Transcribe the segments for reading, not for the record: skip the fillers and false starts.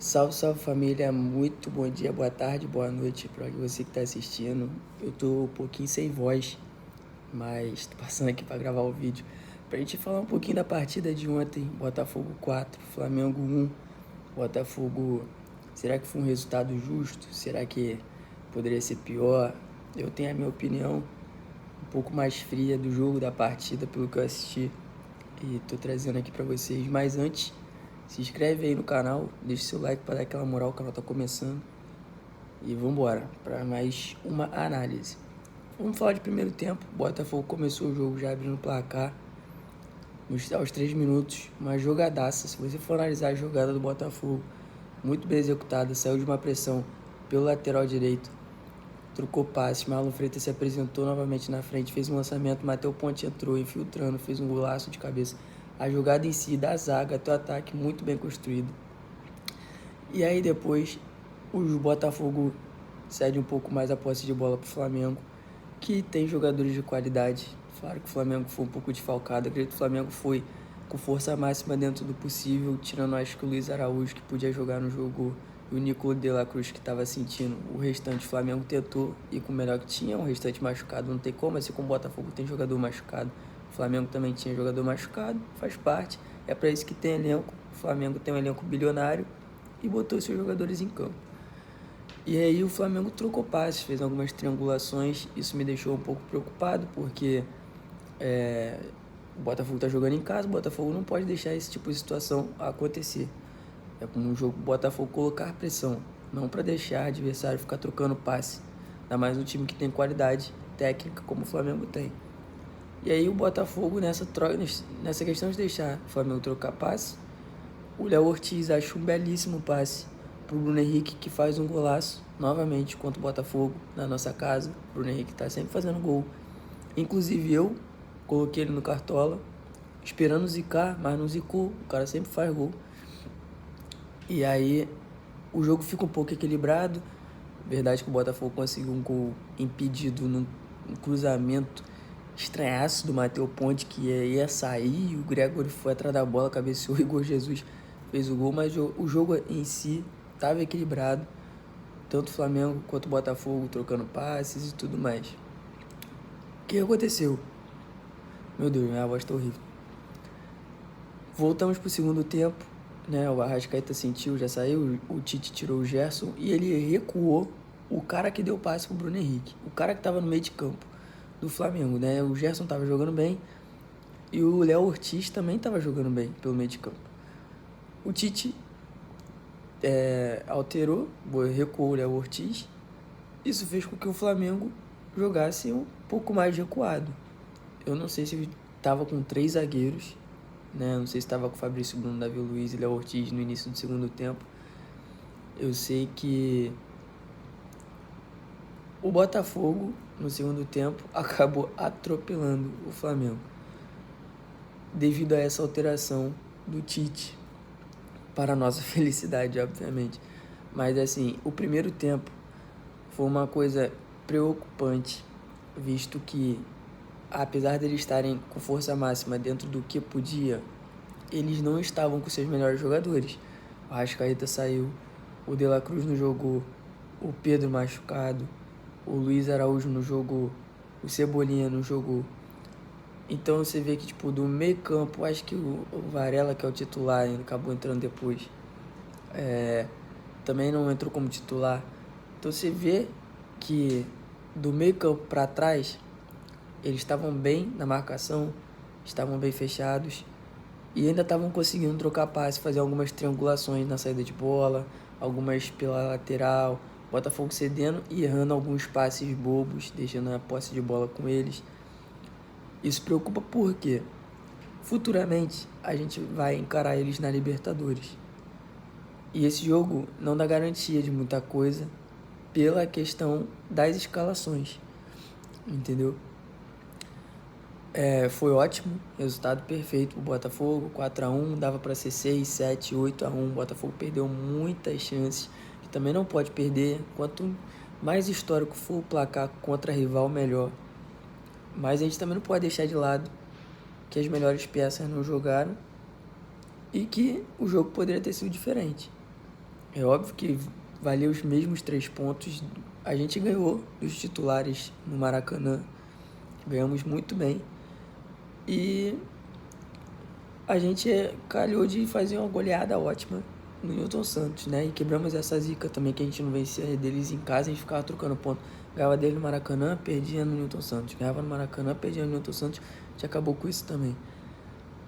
Salve, salve família, muito bom dia, boa tarde, boa noite para você que está assistindo. Eu tô um pouquinho sem voz, mas tô passando aqui para gravar o vídeo pra gente falar um pouquinho da partida de ontem. Botafogo 4, Flamengo 1. Botafogo, será que foi um resultado justo? Será que poderia ser pior? Eu tenho a minha opinião um pouco mais fria do jogo, da partida, pelo que eu assisti, e tô trazendo aqui para vocês. Mas antes, se inscreve aí no canal, deixa seu like para dar aquela moral, o canal tá começando. E vambora para mais uma análise. Vamos falar de primeiro tempo. Botafogo começou o jogo já abrindo o placar aos 3 minutos. Uma jogadaça. Se você for analisar a jogada do Botafogo, muito bem executada. Saiu de uma pressão pelo lateral direito, trocou passe. Marlon Freitas se apresentou novamente na frente, fez um lançamento. Matheus Ponte entrou infiltrando, fez um golaço de cabeça. A jogada em si, da zaga até o ataque, muito bem construído. E aí depois o Botafogo cede um pouco mais a posse de bola para o Flamengo, que tem jogadores de qualidade. Claro que o Flamengo foi um pouco desfalcado. Acredito que o Flamengo foi com força máxima dentro do possível, tirando acho que o Luiz Araújo, que podia jogar no jogo, e o Nico de la Cruz, que estava sentindo. O restante o Flamengo tentou ir com o melhor que tinha. O restante machucado não tem como, assim como o Botafogo tem jogador machucado, o Flamengo também tinha jogador machucado, faz parte. É para isso que tem elenco. O Flamengo tem um elenco bilionário e botou seus jogadores em campo. E aí o Flamengo trocou passes, fez algumas triangulações. Isso me deixou um pouco preocupado, porque o Botafogo está jogando em casa, o Botafogo não pode deixar esse tipo de situação acontecer. É como um jogo, o Botafogo colocar pressão, não para deixar o adversário ficar trocando passe. Ainda mais um time que tem qualidade técnica como o Flamengo tem. E aí o Botafogo nessa questão de deixar o Flamengo trocar passe, o Léo Ortiz acha um belíssimo passe pro Bruno Henrique, que faz um golaço novamente contra o Botafogo na nossa casa. O Bruno Henrique tá sempre fazendo gol. Inclusive eu coloquei ele no Cartola, esperando zicar, mas não zicou. O cara sempre faz gol. E aí o jogo fica um pouco equilibrado. Verdade que o Botafogo conseguiu um gol impedido num cruzamento estranhaço do Matheus Ponte, que ia sair. O Gregory foi atrás da bola, cabeceou, e o Igor Jesus fez o gol. Mas o jogo em si estava equilibrado, tanto o Flamengo quanto o Botafogo trocando passes e tudo mais. O que aconteceu? Meu Deus, minha voz tá horrível. Voltamos pro segundo tempo, né? O Arrascaeta sentiu, já saiu, o Tite tirou o Gerson e ele recuou o cara que deu passe pro Bruno Henrique, o cara que tava no meio de campo do Flamengo, né? O Gerson tava jogando bem e o Léo Ortiz também tava jogando bem pelo meio de campo. O Tite alterou, recuou o Léo Ortiz. Isso fez com que o Flamengo jogasse um pouco mais recuado. Eu não sei se estava com 3 zagueiros, né? Não sei se estava com o Fabrício Bruno, Davi Luiz e Léo Ortiz no início do segundo tempo. Eu sei que o Botafogo, no segundo tempo, acabou atropelando o Flamengo devido a essa alteração do Tite, para a nossa felicidade, obviamente. Mas assim, o primeiro tempo foi uma coisa preocupante, visto que, apesar de eles estarem com força máxima dentro do que podia, eles não estavam com seus melhores jogadores. O Arrascaeta saiu, o De la Cruz não jogou, o Pedro machucado, o Luiz Araújo não jogou, o Cebolinha não jogou. Então você vê que, tipo, do meio campo, acho que o Varela, que é o titular, ainda acabou entrando depois, também não entrou como titular. Então você vê que do meio campo para trás, eles estavam bem na marcação, estavam bem fechados e ainda estavam conseguindo trocar passe, fazer algumas triangulações na saída de bola, algumas pela lateral, Botafogo cedendo e errando alguns passes bobos, deixando a posse de bola com eles. Isso preocupa porque futuramente a gente vai encarar eles na Libertadores. E esse jogo não dá garantia de muita coisa pela questão das escalações, entendeu? Foi ótimo, resultado perfeito pro Botafogo, 4-1, dava para ser 6, 7, 8-1. O Botafogo perdeu muitas chances, que também não pode perder. Quanto mais histórico for o placar contra rival, melhor. Mas a gente também não pode deixar de lado que as melhores peças não jogaram e que o jogo poderia ter sido diferente. É óbvio que valeu os mesmos 3 pontos. A gente ganhou dos titulares no Maracanã. Ganhamos muito bem. E a gente calhou de fazer uma goleada ótima no Newton Santos, né? E quebramos essa zica também, que a gente não vencia deles em casa, a gente ficava trocando ponto. Ganhava dele no Maracanã, perdia no Newton Santos. Ganhava no Maracanã, perdia no Newton Santos. A gente acabou com isso também.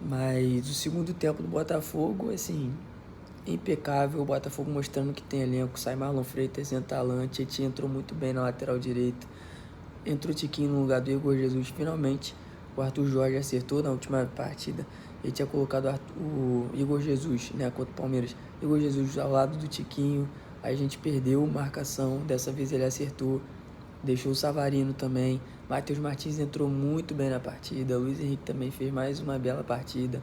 Mas o segundo tempo do Botafogo, assim, impecável. O Botafogo mostrando que tem elenco. Sai Marlon Freitas, entra Alan. Tietchan entrou muito bem na lateral direita. Entrou o Tiquinho no lugar do Igor Jesus, finalmente. O Arthur Jorge acertou na última partida. Ele tinha colocado o Igor Jesus, né, contra o Palmeiras. Igor Jesus ao lado do Tiquinho. Aí a gente perdeu marcação. Dessa vez ele acertou. Deixou o Savarino também. Matheus Martins entrou muito bem na partida. Luiz Henrique também fez mais uma bela partida.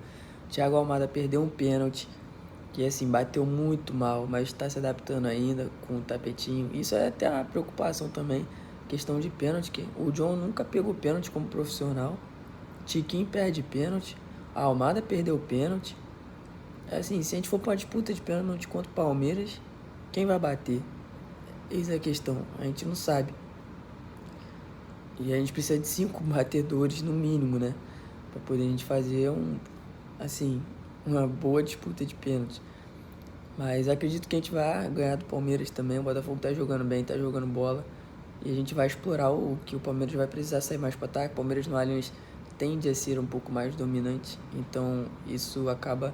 Thiago Almada perdeu um pênalti, que assim, bateu muito mal, mas está se adaptando ainda com o tapetinho. Isso é até uma preocupação também, questão de pênalti, que o John nunca pegou pênalti como profissional. Tiquinho perde pênalti. A Almada perdeu pênalti. Assim, se a gente for para uma disputa de pênalti contra o Palmeiras, quem vai bater? Eis a questão, a gente não sabe. E a gente precisa de 5 batedores no mínimo, né? Pra poder a gente fazer uma boa disputa de pênalti. Mas acredito que a gente vai ganhar do Palmeiras também. O Botafogo tá jogando bem, tá jogando bola. E a gente vai explorar o que o Palmeiras vai precisar sair mais para ataque. O Palmeiras no Allianz tende a ser um pouco mais dominante. Então isso acaba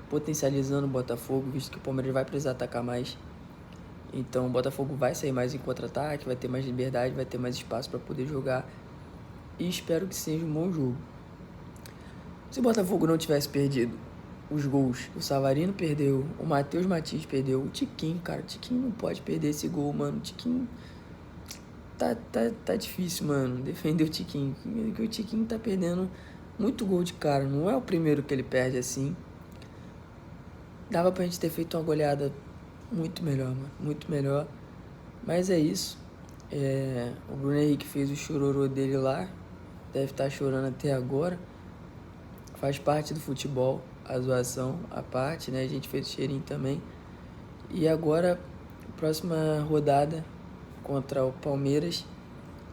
potencializando o Botafogo, visto que o Palmeiras vai precisar atacar mais. Então o Botafogo vai sair mais em contra-ataque, vai ter mais liberdade, vai ter mais espaço para poder jogar. E espero que seja um bom jogo. Se o Botafogo não tivesse perdido os gols, o Savarino perdeu, o Matheus Martins perdeu, o Tiquinho, cara, o Tiquinho não pode perder esse gol, mano. O Tiquinho tá difícil, mano, defender o Tiquinho. Porque o Tiquinho tá perdendo muito gol de cara. Não é o primeiro que ele perde assim. Dava pra gente ter feito uma goleada muito melhor, mano. Muito melhor. Mas é isso. O Bruno Henrique fez o chororô dele lá. Deve estar chorando até agora. Faz parte do futebol, a zoação, a parte, né? A gente fez o cheirinho também. E agora, próxima rodada contra o Palmeiras,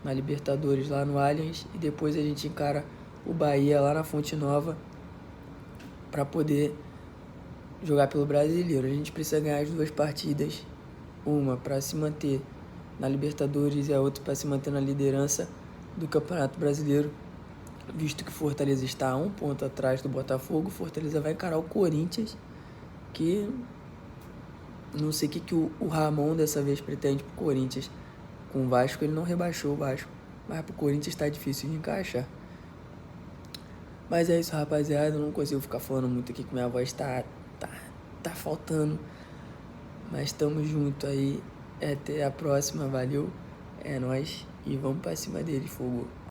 na Libertadores lá no Allianz. E depois a gente encara o Bahia lá na Fonte Nova para poder jogar pelo Brasileiro. A gente precisa ganhar as 2 partidas. Uma para se manter na Libertadores e a outra para se manter na liderança do Campeonato Brasileiro. Visto que Fortaleza está a 1 ponto atrás do Botafogo, Fortaleza vai encarar o Corinthians, que não sei o que o Ramon dessa vez pretende pro Corinthians. Com o Vasco ele não rebaixou o Vasco, mas pro Corinthians está difícil de encaixar. Mas é isso, rapaziada, eu não consigo ficar falando muito aqui, que minha voz tá faltando. Mas estamos junto aí, até a próxima, valeu, é nóis, e vamos pra cima dele, fogo.